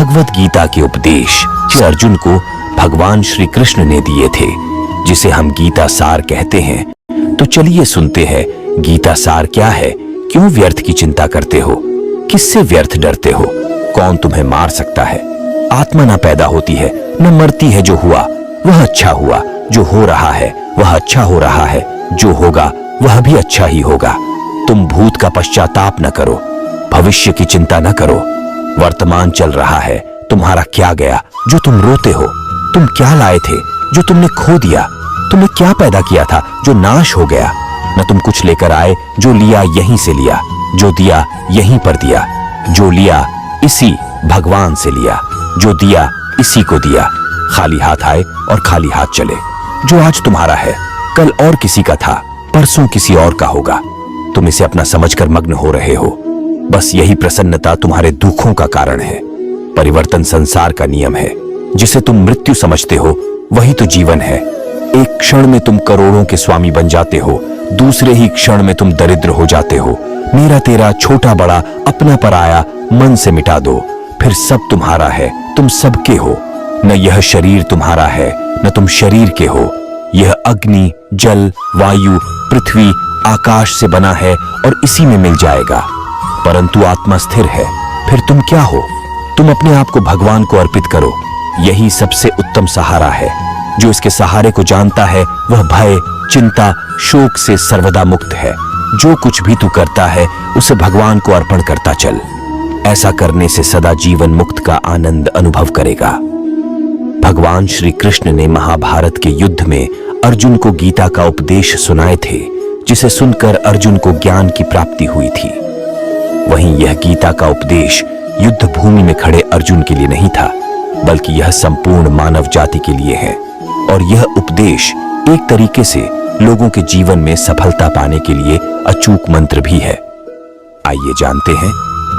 भगवत गीता के उपदेश जो अर्जुन को भगवान श्री कृष्ण ने दिए थे, जिसे हम गीता सार कहते हैं। तो चलिए सुनते हैं गीता सार क्या है, क्यों व्यर्थ की चिंता करते हो, किससे व्यर्थ डरते हो, कौन तुम्हें मार सकता है। आत्मा ना पैदा होती है न मरती है, जो हुआ वह अच्छा हुआ, जो हो रहा है वह अच्छा हो रहा है, जो होगा वह भी अच्छा ही होगा। तुम भूत का पश्चाताप न करो, भविष्य की चिंता न करो। वर्तमान चल रहा है, तुम्हारा क्या गया जो तुम रोते हो। तुम क्या लाए थे जो तुमने खो दिया, तुमने क्या पैदा किया था जो नाश हो गया। न तुम कुछ लेकर आए, जो लिया यहीं से लिया, जो दिया यहीं पर दिया, जो लिया इसी भगवान से लिया, जो दिया इसी को दिया। खाली हाथ आए और खाली हाथ चले। जो आज तुम्हारा है कल और किसी का था, परसों किसी और का होगा। तुम इसे अपना समझकर मग्न हो रहे हो। बस यही प्रसन्नता तुम्हारे दुखों का कारण है। परिवर्तन संसार का नियम है। जिसे तुम मृत्यु समझते हो वही तो जीवन है। एक क्षण में तुम करोड़ों के स्वामी बन जाते हो, दूसरे ही क्षण में तुम दरिद्र हो जाते हो। मेरा तेरा छोटा बड़ा अपना पराया मन से मिटा दो, फिर सब तुम्हारा है, तुम सबके हो। न यह शरीर तुम्हारा है न तुम शरीर के हो। यह अग्नि जल वायु पृथ्वी आकाश से बना है और इसी में मिल जाएगा। परंतु आत्मा स्थिर है। फिर तुम क्या हो? तुम अपने आप को भगवान को अर्पित करो। यही सबसे उत्तम सहारा है। जो इसके सहारे को जानता है वह भय चिंता शोक से सर्वदा मुक्त है। जो कुछ भी तू करता है उसे भगवान को अर्पण करता चल। ऐसा करने से सदा जीवन मुक्त का आनंद अनुभव करेगा। भगवान श्री कृष्ण ने महाभारत के युद्ध में अर्जुन को गीता का उपदेश सुनाए थे, जिसे सुनकर अर्जुन को ज्ञान की प्राप्ति हुई थी। वहीं यह गीता का उपदेश युद्ध भूमि में खड़े अर्जुन के लिए नहीं था, बल्कि यह संपूर्ण मानव जाति के लिए है। और यह उपदेश एक तरीके से लोगों के जीवन में सफलता पाने के लिए अचूक मंत्र भी है। आइए जानते हैं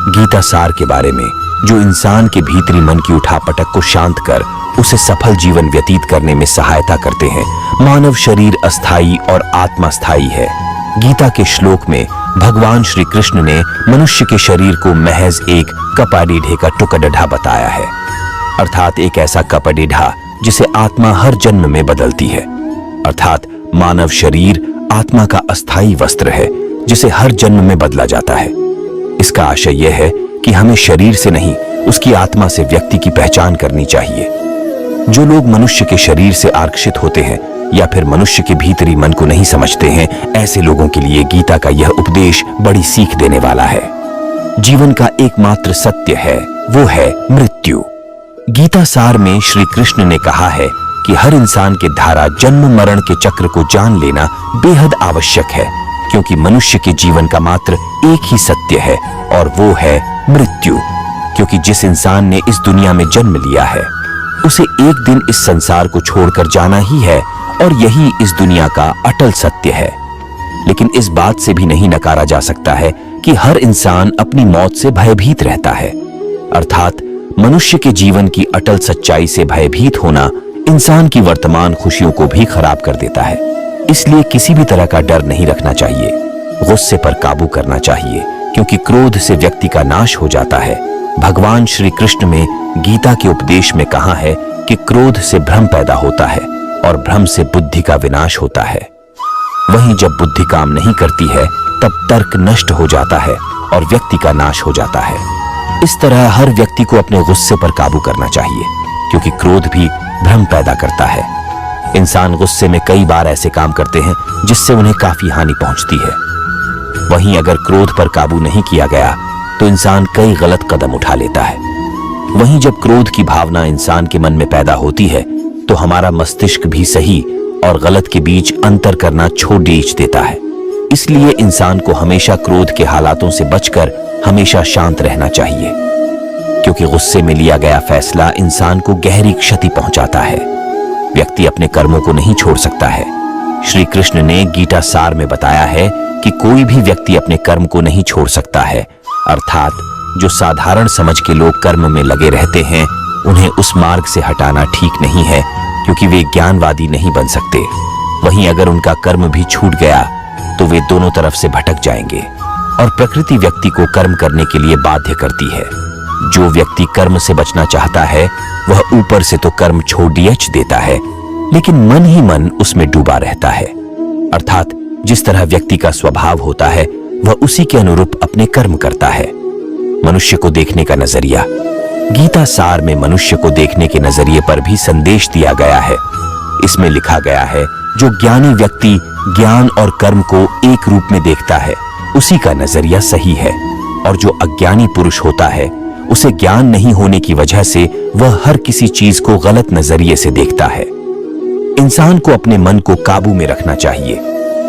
गीता सार के बारे में, जो इंसान के भीतरी मन की उठापटक को शांत कर उसे सफल जीवन व्यतीत करने में सहायता करते हैं। मानव शरीर अस्थाई और आत्मा स्थायी है। गीता के श्लोक में भगवान श्री कृष्ण ने मनुष्य के शरीर को महज एक कपाडीढ़े का टुकड़ा बताया है, अर्थात एक ऐसा कपाडीढ़ा जिसे आत्मा हर जन्म में बदलती है। अर्थात मानव शरीर आत्मा का अस्थाई वस्त्र है, जिसे हर जन्म में बदला जाता है। इसका आशय यह है कि हमें शरीर से नहीं, उसकी आत्मा से व्यक्ति की पहचान करनी चाहिए। जो लोग मनुष्य के शरीर से आकर्षित होते हैं या फिर मनुष्य के भीतरी मन को नहीं समझते हैं, ऐसे लोगों के लिए गीता का यह उपदेश बड़ी सीख देने वाला है। जीवन का एकमात्र सत्य है, वो है मृत्यु। गीता सार में श्री कृष्ण ने कहा है कि हर इंसान के धारा जन्म मरण के चक्र को जान लेना बेहद आवश्यक है, क्योंकि मनुष्य के जीवन का मात्र एक ही सत्य है और वो है मृत्यु। क्योंकि जिस इंसान ने इस दुनिया में जन्म लिया है उसे एक दिन इस संसार को छोड़कर जाना ही है, और यही इस दुनिया का अटल सत्य है। लेकिन इस बात से भी नहीं नकारा जा सकता है कि हर इंसान अपनी मौत से भयभीत रहता है। अर्थात मनुष्य के जीवन की अटल सच्चाई से भयभीत होना इंसान की वर्तमान खुशियों को भी खराब कर देता है। इसलिए किसी भी तरह का डर नहीं रखना चाहिए। गुस्से पर काबू करना चाहिए, क्योंकि क्रोध से व्यक्ति का नाश हो जाता है। भगवान श्री कृष्ण में गीता के उपदेश में कहा है कि क्रोध से भ्रम पैदा होता है और भ्रम से बुद्धि का विनाश होता है। वहीं जब बुद्धि काम नहीं करती है तब तर्क नष्ट हो जाता है और व्यक्ति का नाश हो जाता है। इस तरह हर व्यक्ति को अपने गुस्से पर काबू करना चाहिए, क्योंकि क्रोध भी भ्रम पैदा करता है। इंसान गुस्से में कई बार ऐसे काम करते हैं जिससे उन्हें काफी हानि पहुंचती है। वहीं अगर क्रोध पर काबू नहीं किया गया तो इंसान कई गलत कदम उठा लेता है। वहीं जब क्रोध की भावना इंसान के मन में पैदा होती है तो हमारा मस्तिष्क भी सही और गलत के बीच अंतर करना छोड़ देता है। इसलिए इंसान को हमेशा क्रोध के हालातों से बचकर हमेशा शांत रहना चाहिए, क्योंकि गुस्से में लिया गया फैसला इंसान को गहरी क्षति पहुंचाता है। व्यक्ति अपने कर्मों को नहीं छोड़ सकता है। श्री कृष्ण ने गीता सार में बताया है कि कोई भी व्यक्ति अपने कर्म को नहीं छोड़ सकता है। अर्थात जो साधारण समझ के लोग कर्म में लगे रहते हैं उन्हें उस मार्ग से हटाना ठीक नहीं है, क्योंकि वे ज्ञानवादी नहीं बन सकते। वहीं अगर उनका कर्म भी छूट गया तो वे दोनों तरफ से भटक जाएंगे और प्रकृति व्यक्ति को कर्म करने के लिए बाध्य करती है। जो व्यक्ति कर्म से बचना चाहता है वह ऊपर से तो कर्म छोड़ देता है, लेकिन मन ही मन उसमें डूबा रहता है। अर्थात जिस तरह व्यक्ति का स्वभाव होता है वह उसी के अनुरूप अपने कर्म करता है। मनुष्य को देखने का नजरिया। गीता सार में मनुष्य को देखने के नजरिए पर भी संदेश दिया गया है। इसमें लिखा गया है, जो ज्ञानी व्यक्ति ज्ञान और कर्म को एक रूप में देखता है उसी का नजरिया सही है, और जो अज्ञानी पुरुष होता है उसे ज्ञान नहीं होने की वजह से वह हर किसी चीज को गलत नजरिए से देखता है। इंसान को अपने मन को काबू में रखना चाहिए।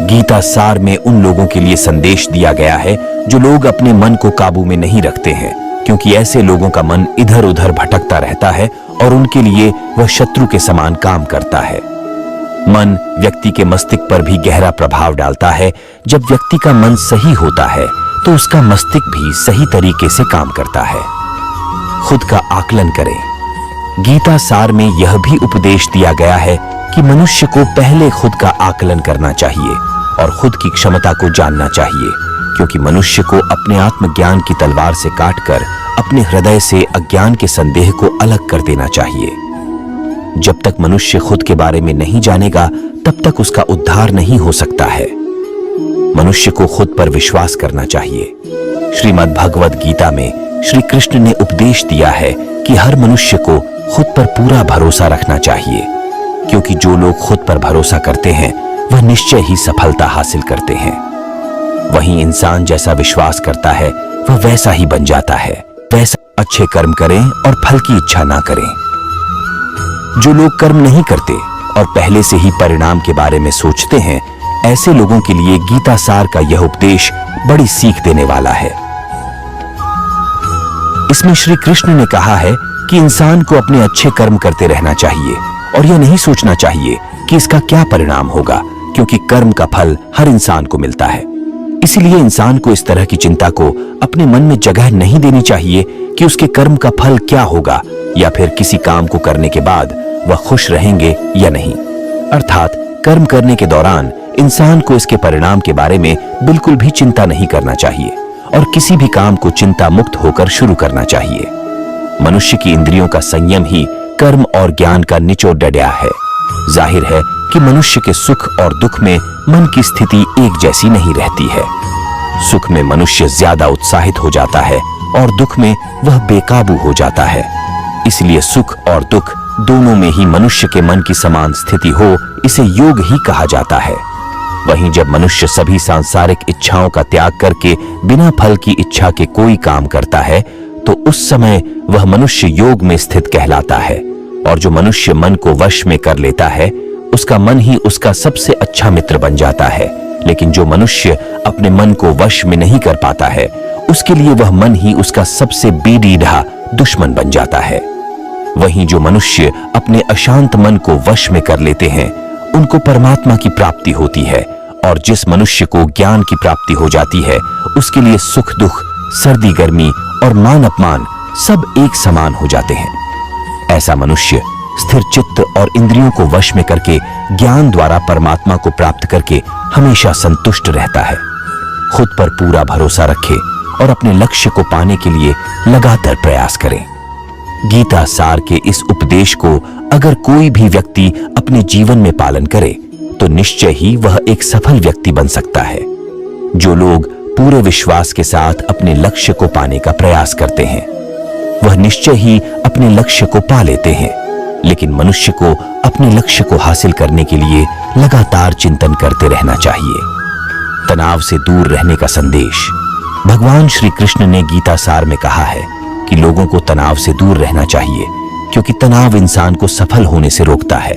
गीता सार में उन लोगों के लिए संदेश दिया गया है जो लोग अपने मन को काबू में नहीं रखते हैं, क्योंकि ऐसे लोगों का मन इधर उधर भटकता रहता है और उनके लिए वह शत्रु के समान काम करता है। मन व्यक्ति के मस्तिष्क पर भी गहरा प्रभाव डालता है। जब व्यक्ति का मन सही होता है तो उसका मस्तिष्क भी सही तरीके से काम करता है। खुद का आकलन करें। गीता सार में यह भी उपदेश दिया गया है कि मनुष्य को पहले खुद का आकलन करना चाहिए और खुद की क्षमता को जानना चाहिए, क्योंकि मनुष्य को अपने आत्मज्ञान की तलवार से काटकर अपने हृदय से अज्ञान के संदेह को अलग कर देना चाहिए। जब तक मनुष्य खुद के बारे में नहीं जानेगा तब तक उसका उद्धार नहीं हो सकता है। मनुष्य को खुद पर विश्वास करना चाहिए। श्रीमद् भगवद गीता में श्री कृष्ण ने उपदेश दिया है कि हर मनुष्य को खुद पर पूरा भरोसा रखना चाहिए, क्योंकि जो लोग खुद पर भरोसा करते हैं वह निश्चय ही सफलता हासिल करते हैं। वहीं इंसान जैसा विश्वास करता है वह वैसा ही बन जाता है। वैसा अच्छे कर्म करें और फल की इच्छा ना करें। जो लोग कर्म नहीं करते और पहले से ही परिणाम के बारे में सोचते हैं, ऐसे लोगों के लिए गीता सार का यह उपदेश बड़ी सीख देने वाला है। इसमें श्री कृष्ण ने कहा है कि इंसान को अपने अच्छे कर्म करते रहना चाहिए और यह नहीं सोचना चाहिए कि इसका क्या परिणाम होगा, क्योंकि कर्म का फल हर इंसान को मिलता है। इसीलिए इंसान को इस तरह की चिंता को अपने मन में जगह नहीं देनी चाहिए कि उसके कर्म का फल क्या होगा, या फिर किसी काम को करने के बाद वह खुश रहेंगे या नहीं। अर्थात कर्म करने के दौरान इंसान को इसके परिणाम के बारे में बिल्कुल भी चिंता नहीं करना चाहिए और किसी भी काम को चिंता मुक्त होकर शुरू करना चाहिए। मनुष्य की इंद्रियों का संयम ही कर्म और ज्ञान का निचोड़ डंडा है। जाहिर है कि मनुष्य के सुख और दुख में मन की स्थिति एक जैसी नहीं रहती है। सुख में मनुष्य ज्यादा उत्साहित हो जाता है और दुख में वह बेकाबू हो जाता है। इसलिए सुख और दुख दोनों में ही मनुष्य के मन की समान स्थिति हो, इसे योग ही कहा जाता है। वहीं जब मनुष्य सभी सांसारिक इच्छाओं का त्याग करके बिना फल की इच्छा के कोई काम करता है तो उस समय वह मनुष्य योग में स्थित कहलाता है। और जो मनुष्य मन को वश में कर लेता है उसका मन ही उसका सबसे अच्छा मित्र बन जाता है। लेकिन जो मनुष्य अपने मन को वश में नहीं कर पाता है उसके लिए वह मन ही उसका सबसे बेडीढ़ा दुश्मन बन जाता है। वहीं जो मनुष्य अपने अशांत मन को वश में कर लेते हैं उनको परमात्मा की प्राप्ति होती है, और जिस मनुष्य को ज्ञान की प्राप्ति हो जाती है उसके लिए सुख दुख, सर्दी गर्मी और मान अपमान सब एक समान हो जाते हैं। ऐसा मनुष्य स्थिर चित्त और इंद्रियों को वश में करके ज्ञान द्वारा परमात्मा को प्राप्त करके हमेशा संतुष्ट रहता है। खुद पर पूरा भरोसा रखे और अपने लक्ष्य को पाने के लिए लगातार प्रयास करें। गीता सार के इस उपदेश को अगर कोई भी व्यक्ति अपने जीवन में पालन करे तो निश्चय ही वह एक सफल व्यक्ति बन सकता है। जो लोग पूरे विश्वास के साथ अपने लक्ष्य को पाने का प्रयास करते हैं वह निश्चय ही अपने लक्ष्य को पा लेते हैं। लेकिन मनुष्य को अपने लक्ष्य को हासिल करने के लिए लगातार चिंतन करते रहना चाहिए। तनाव से दूर रहने का संदेश। भगवान श्री कृष्ण ने गीता सार में कहा है कि लोगों को तनाव से दूर रहना चाहिए, क्योंकि तनाव इंसान को सफल होने से रोकता है।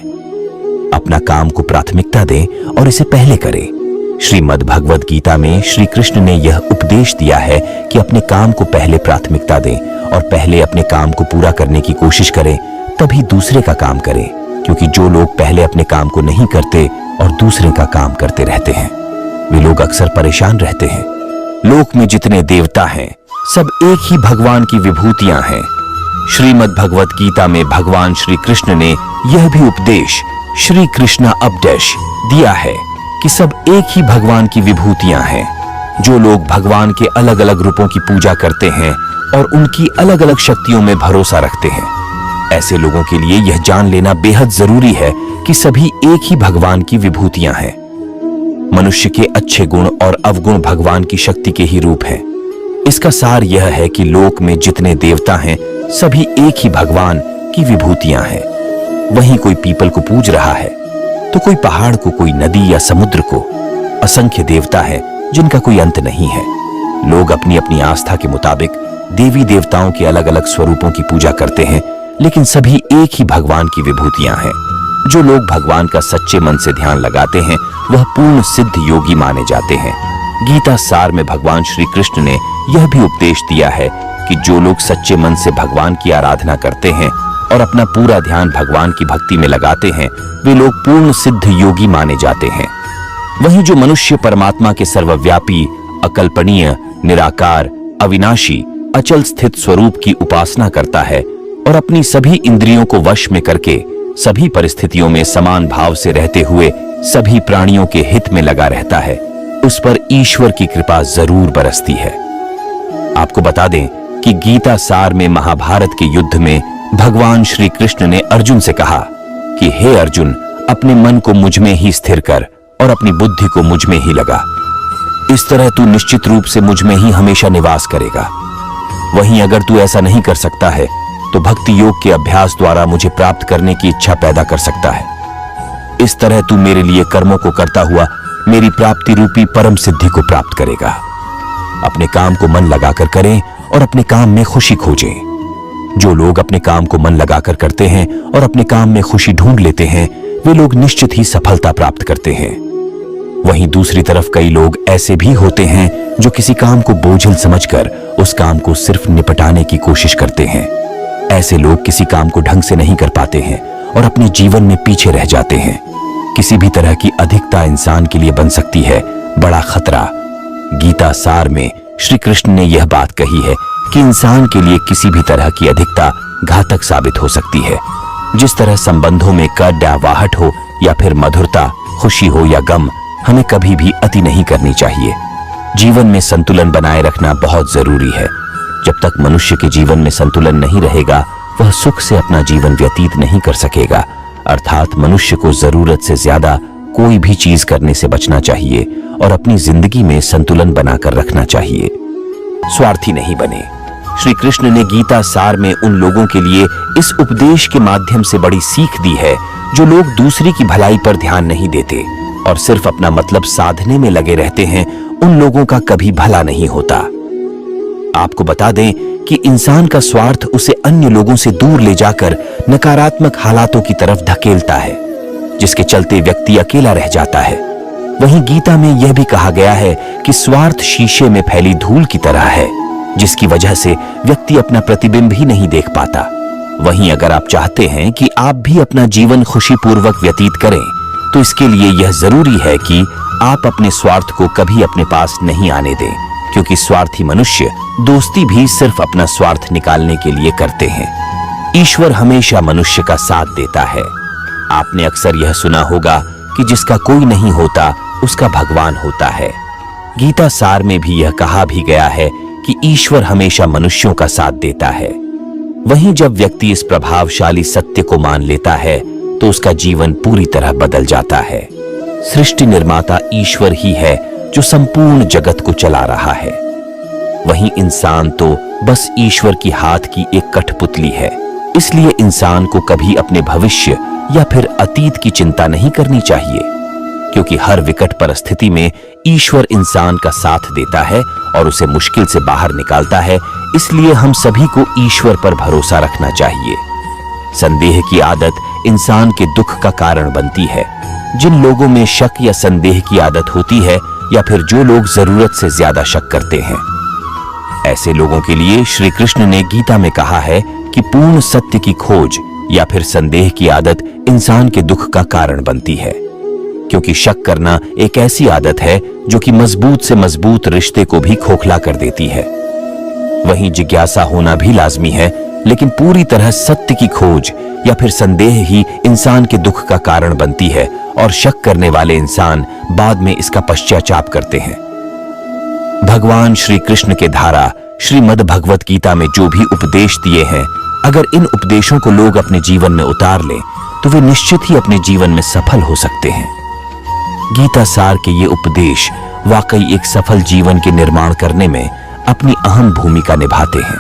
अपना काम को प्राथमिकता दें और इसे पहले करें। श्रीमद् भगवद गीता में श्री कृष्ण ने यह उपदेश दिया है कि अपने काम को पहले प्राथमिकता दें और पहले अपने काम को पूरा करने की कोशिश करें, तभी दूसरे का काम करें। क्योंकि जो लोग पहले अपने काम को नहीं करते और दूसरे का काम करते रहते हैं वे लोग अक्सर परेशान रहते हैं। लोक में जितने देवता हैं सब एक ही भगवान की विभूतियां हैं। श्रीमद् भगवद गीता में भगवान श्री कृष्ण ने यह भी उपदेश श्री कृष्णा अपडेश दिया है कि सब एक ही भगवान की विभूतियां हैं। जो लोग भगवान के अलग अलग रूपों की पूजा करते हैं और उनकी अलग अलग शक्तियों में भरोसा रखते हैं। ऐसे लोगों के लिए यह जान लेना बेहद जरूरी है कि सभी एक ही भगवान की विभूतियां हैं। मनुष्य के अच्छे गुण और अवगुण भगवान की शक्ति के ही रूप हैं। इसका सार यह है कि लोक में जितने देवता हैं सभी एक ही भगवान की विभूतियां हैं। वहीं कोई पीपल को पूज रहा है तो कोई पहाड़ को, कोई नदी या समुद्र को। असंख्य देवता है जिनका कोई अंत नहीं है। लोग अपनी अपनी आस्था के मुताबिक देवी देवताओं के अलग अलग स्वरूपों की पूजा करते हैं, लेकिन सभी एक ही भगवान की विभूतियां हैं। जो लोग भगवान का सच्चे मन से ध्यान लगाते हैं वह पूर्ण सिद्ध योगी माने जाते हैं। गीता सार में भगवान श्री कृष्ण ने यह भी उपदेश दिया है कि जो लोग सच्चे मन से भगवान की आराधना करते हैं और अपना पूरा ध्यान भगवान की भक्ति में लगाते हैं वे लोग पूर्ण सिद्ध योगी माने जाते हैं। वहीं जो मनुष्य परमात्मा के सर्वव्यापी, अकल्पनीय, निराकार, अविनाशी, अचल स्थित स्वरूप की उपासना करता है और अपनी सभी इंद्रियों को वश में करके सभी परिस्थितियों में समान भाव से रहते हुए सभी प्राणियों के हित में लगा रहता है, उस पर ईश्वर की कृपा जरूर बरसती है। आपको बता दें कि गीता सार में महाभारत के युद्ध में भगवान श्री कृष्ण ने अर्जुन से कहा कि हे अर्जुन, अपने मन को मुझ में ही स्थिर कर और अपनी बुद्धि को मुझ में ही लगा। इस तरह तू निश्चित रूप से मुझ में ही हमेशा निवास करेगा। वहीं अगर तू ऐसा नहीं कर सकता है तो भक्ति योग के अभ्यास द्वारा मुझे प्राप्त करने की इच्छा पैदा कर सकता है। इस तरह तू मेरे लिए कर्मों को करता हुआ मेरी प्राप्ति रूपी परम सिद्धि को प्राप्त करेगा। अपने काम को मन लगाकर करें और अपने काम में खुशी खोजें। जो लोग अपने काम को मन लगाकर करते हैं और अपने काम में खुशी ढूंढ लेते हैं वे लोग निश्चित ही सफलता प्राप्त करते हैं। वहीं दूसरी तरफ कई लोग ऐसे भी होते हैं जो किसी काम को बोझिल समझकर उस काम को सिर्फ निपटाने की कोशिश करते हैं। ऐसे लोग किसी काम को ढंग से नहीं कर पाते हैं और अपने जीवन में पीछे रह जाते हैं। किसी भी तरह की अधिकता इंसान के लिए बन सकती है बड़ा खतरा। गीता सार में श्री कृष्ण ने यह बात कही है कि इंसान के लिए किसी भी तरह की अधिकता घातक साबित हो सकती है। जिस तरह संबंधों में कड्डावाहट हो या फिर मधुरता, खुशी हो या गम, हमें कभी भी अति नहीं करनी चाहिए। जीवन में संतुलन बनाए रखना बहुत जरूरी है। जब तक मनुष्य के जीवन में संतुलन नहीं रहेगा वह सुख से अपना जीवन व्यतीत नहीं कर सकेगा। अर्थात मनुष्य को जरूरत से ज्यादा कोई भी चीज करने से बचना चाहिए और अपनी जिंदगी में संतुलन बनाकर रखना चाहिए। स्वार्थी नहीं बने। श्री कृष्ण ने गीता सार में उन लोगों के लिए इस उपदेश के माध्यम से बड़ी सीख दी है जो लोग दूसरी की भलाई पर ध्यान नहीं देते और सिर्फ अपना मतलब साधने में लगे रहते हैं। उन लोगों का कभी भला नहीं होता। आपको बता दें कि इंसान का स्वार्थ उसे अन्य लोगों से दूर ले जाकर नकारात्मक हालातों की तरफ धकेलता है, जिसके चलते व्यक्ति अकेला रह जाता है। वहीं गीता में यह भी कहा गया है कि स्वार्थ शीशे में फैली धूल की तरह है, जिसकी वजह से व्यक्ति अपना प्रतिबिंब ही नहीं देख पाता। वहीं अगर आप चाहते हैं कि आप भी अपना जीवन खुशीपूर्वक व्यतीत करें तो इसके लिए यह जरूरी है कि आप अपने स्वार्थ को कभी अपने पास नहीं आने दें, क्योंकि स्वार्थी मनुष्य दोस्ती भी सिर्फ अपना स्वार्थ निकालने के लिए करते हैं। ईश्वर हमेशा मनुष्य का साथ देता है। आपने अक्सर यह सुना होगा कि जिसका कोई नहीं होता उसका भगवान होता है। गीता सार में भी यह कहा भी गया है कि ईश्वर हमेशा मनुष्यों का साथ देता है। वहीं जब व्यक्ति इस प्रभावशाली सत्य को मान लेता है तो उसका जीवन पूरी तरह बदल जाता है। सृष्टि निर्माता ईश्वर ही है जो संपूर्ण जगत को चला रहा है। वहीं इंसान तो बस ईश्वर की हाथ की एक कठपुतली है। इसलिए इंसान को कभी अपने भविष्य या फिर अतीत की चिंता नहीं करनी चाहिए, क्योंकि हर विकट परिस्थिति में ईश्वर इंसान का साथ देता है और उसे मुश्किल से बाहर निकालता है। इसलिए हम सभी को ईश्वर पर भरोसा रखना चाहिए। संदेह की आदत इंसान के दुख का कारण बनती है। जिन लोगों में शक या संदेह की आदत होती है या फिर जो लोग जरूरत से ज्यादा शक करते हैं, ऐसे लोगों के लिए श्री कृष्ण ने गीता में कहा है कि पूर्ण सत्य की खोज या फिर संदेह की आदत इंसान के दुख का कारण बनती है, क्योंकि शक करना एक ऐसी आदत है जो कि मजबूत से मजबूत रिश्ते को भी खोखला कर देती है। वहीं जिज्ञासा होना भी लाजमी है, लेकिन पूरी तरह सत्य की खोज या फिर संदेह ही इंसान के दुख का कारण बनती है और शक करने वाले इंसान बाद में इसका पश्चाताप करते हैं। भगवान श्री कृष्ण के धारा श्रीमद् भगवत गीता में जो भी उपदेश दिए हैं, अगर इन उपदेशों को लोग अपने जीवन में उतार लें तो वे निश्चित ही अपने जीवन में सफल हो सकते हैं। गीता सार के ये उपदेश वाकई एक सफल जीवन के निर्माण करने में अपनी अहम भूमिका निभाते हैं।